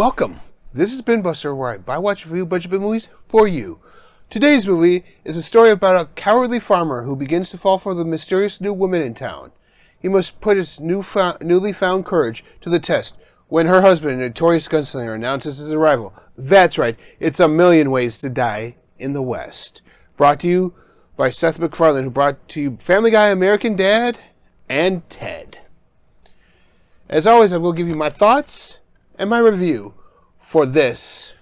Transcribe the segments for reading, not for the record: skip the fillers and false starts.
Welcome. This is BINBUSTER, where I buy, watch, review a bunch of movies for you. Today's movie is a story about a cowardly farmer who begins to fall for the mysterious new woman in town. He must put his newly found courage to the test when her husband, a notorious gunslinger, announces his arrival. That's right, it's A Million Ways to Die in the West. Brought to you by Seth MacFarlane, who brought to you Family Guy, American Dad, and Ted. As always, I will give you my thoughts and my review for this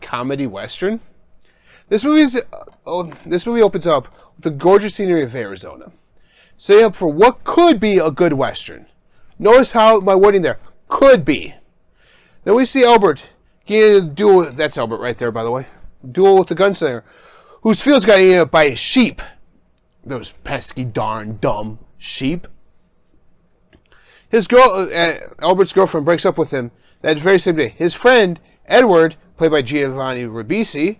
comedy western. This movie opens up with the gorgeous scenery of Arizona, setting up for what could be a good western. Notice how my wording there, could be. Then we see Albert getting a duel. That's Albert right there, by the way. Duel with the gunslinger, whose fields got eaten up by his sheep. Those pesky darn dumb sheep. Albert's girlfriend breaks up with him that very same day. His friend, Edward, played by Giovanni Ribisi,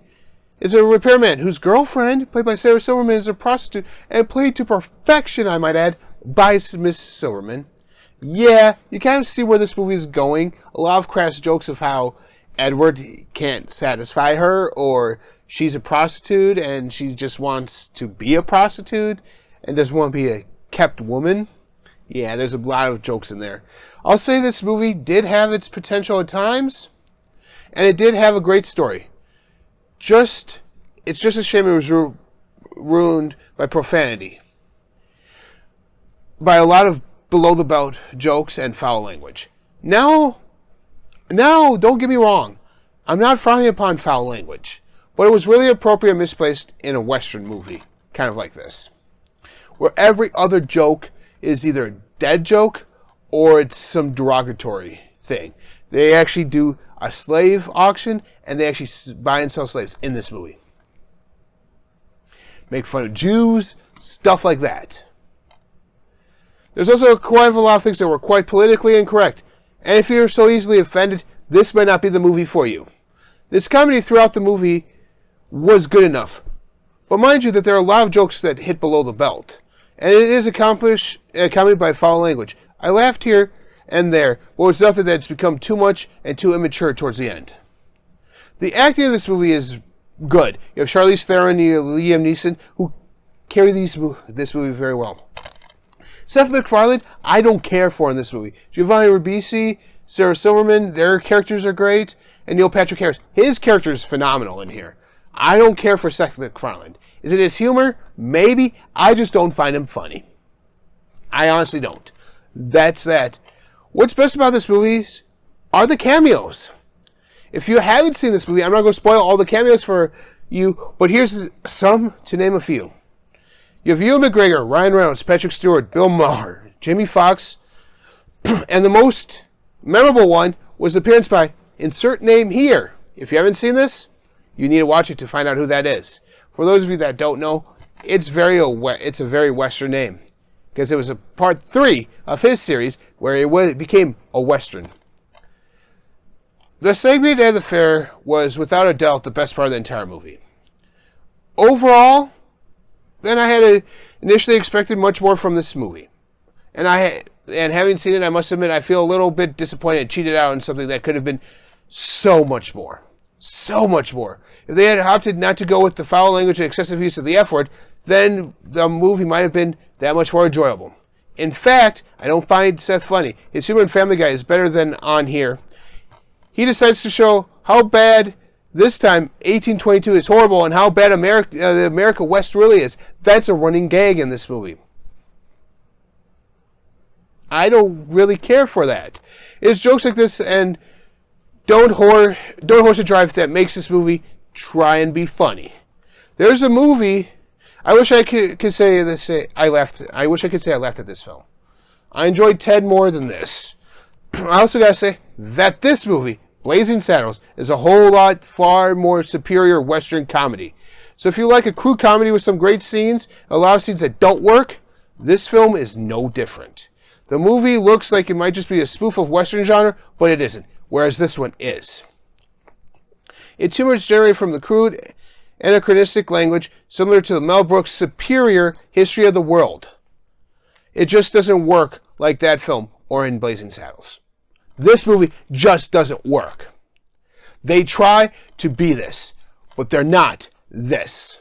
is a repairman whose girlfriend, played by Silverman, is a prostitute and played to perfection, I might add, by Miss Silverman. Yeah, you kind of see where this movie is going. A lot of crass jokes of how Edward can't satisfy her, or she's a prostitute and she just wants to be a prostitute and doesn't want to be a kept woman. Yeah, there's a lot of jokes in there. I'll say this movie did have its potential at times, and it did have a great story. It's just a shame it was ruined by profanity, by a lot of below-the-belt jokes and foul language. Now, don't get me wrong. I'm not frowning upon foul language, but it was really appropriate and misplaced in a Western movie, kind of like this, where every other joke is either a dead joke or it's some derogatory thing. They actually do a slave auction, and they actually buy and sell slaves in this movie. Make fun of Jews, stuff like that. There's also quite a lot of things that were quite politically incorrect, and if you're so easily offended, this might not be the movie for you. This comedy throughout the movie was good enough, but mind you that there are a lot of jokes that hit below the belt, and it is accompanied by foul language. I laughed here and there, but it's nothing that's become too much and too immature towards the end. The acting of this movie is good. You have Charlize, Theron, and Liam Neeson, who carry this movie very well. Seth MacFarlane, I don't care for in this movie. Giovanni Ribisi, Silverman, their characters are great, and Neil Patrick Harris, his character is phenomenal in here. I don't care for Seth MacFarlane. Is it his humor? Maybe. I just don't find him funny. I honestly don't. That's that. What's best about this movie are the cameos. If you haven't seen this movie, I'm not going to spoil all the cameos for you, but here's some to name a few. You have Ewan McGregor, Ryan Reynolds, Patrick Stewart, Bill Maher, Jamie Foxx, and the most memorable one was the appearance by insert name here. If you haven't seen this, you need to watch it to find out who that is. For those of you that don't know, it's a very Western name, because it was a part 3 of his series where it became a Western. The segment at the fair was without a doubt the best part of the entire movie. Overall, then I had initially expected much more from this movie. And having seen it, I must admit I feel a little bit disappointed and cheated out on something that could have been so much more. So much more. If they had opted not to go with the foul language and excessive use of the F word, then the movie might have been that much more enjoyable. In fact, I don't find Seth funny. His humor in Family Guy is better than on here. He decides to show how bad this time 1822 is horrible and how bad the America West really is. That's a running gag in this movie. I don't really care for that. It's jokes like this and don't horse a drive that makes this movie try and be funny. There's a movie. I wish I could say this. I wish I could say I laughed at this film. I enjoyed Ted more than this. I also gotta say that this movie, Blazing Saddles, is a whole lot far more superior Western comedy. So if you like a crude comedy with some great scenes, a lot of scenes that don't work, this film is no different. The movie looks like it might just be a spoof of Western genre, but it isn't, whereas this one is. Its humor is generated from the crude, anachronistic language similar to the Mel Brooks' superior History of the World. It just doesn't work like that film or in Blazing Saddles. This movie just doesn't work. They try to be this, but they're not this.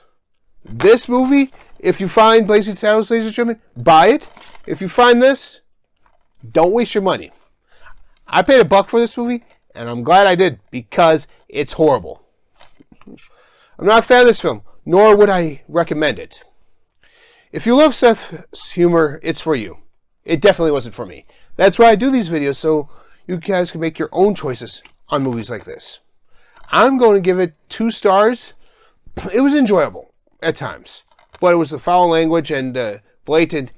This movie, if you find Blazing Saddles, ladies and gentlemen, buy it. If you find this, don't waste your money. I paid $1 for this movie, and I'm glad I did, because it's horrible. I'm not a fan of this film, nor would I recommend it. If you love Seth's humor, it's for you. It definitely wasn't for me. That's why I do these videos, so you guys can make your own choices on movies like this. I'm going to give it 2 stars. It was enjoyable at times, but it was the foul language and blatant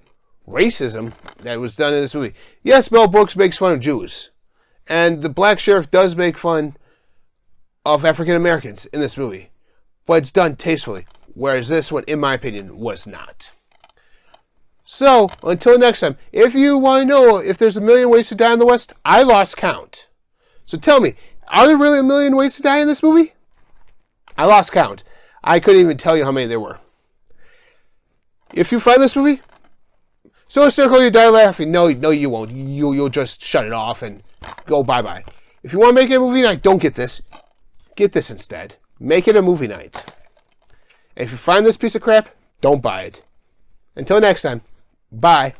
racism that was done in this movie. Yes, Mel Brooks makes fun of Jews, and the black sheriff does make fun of African Americans in this movie, but it's done tastefully, whereas this one, in my opinion, was not. So, until next time, if you want to know if there's 1,000,000 ways to die in the West, I lost count. So tell me, are there really 1,000,000 ways to die in this movie? I lost count. I couldn't even tell you how many there were. If you find this movie, so hysterical you die laughing. No, you won't. You'll just shut it off and go bye-bye. If you want to make it a movie night, don't get this. Get this instead. Make it a movie night. And if you find this piece of crap, don't buy it. Until next time, bye.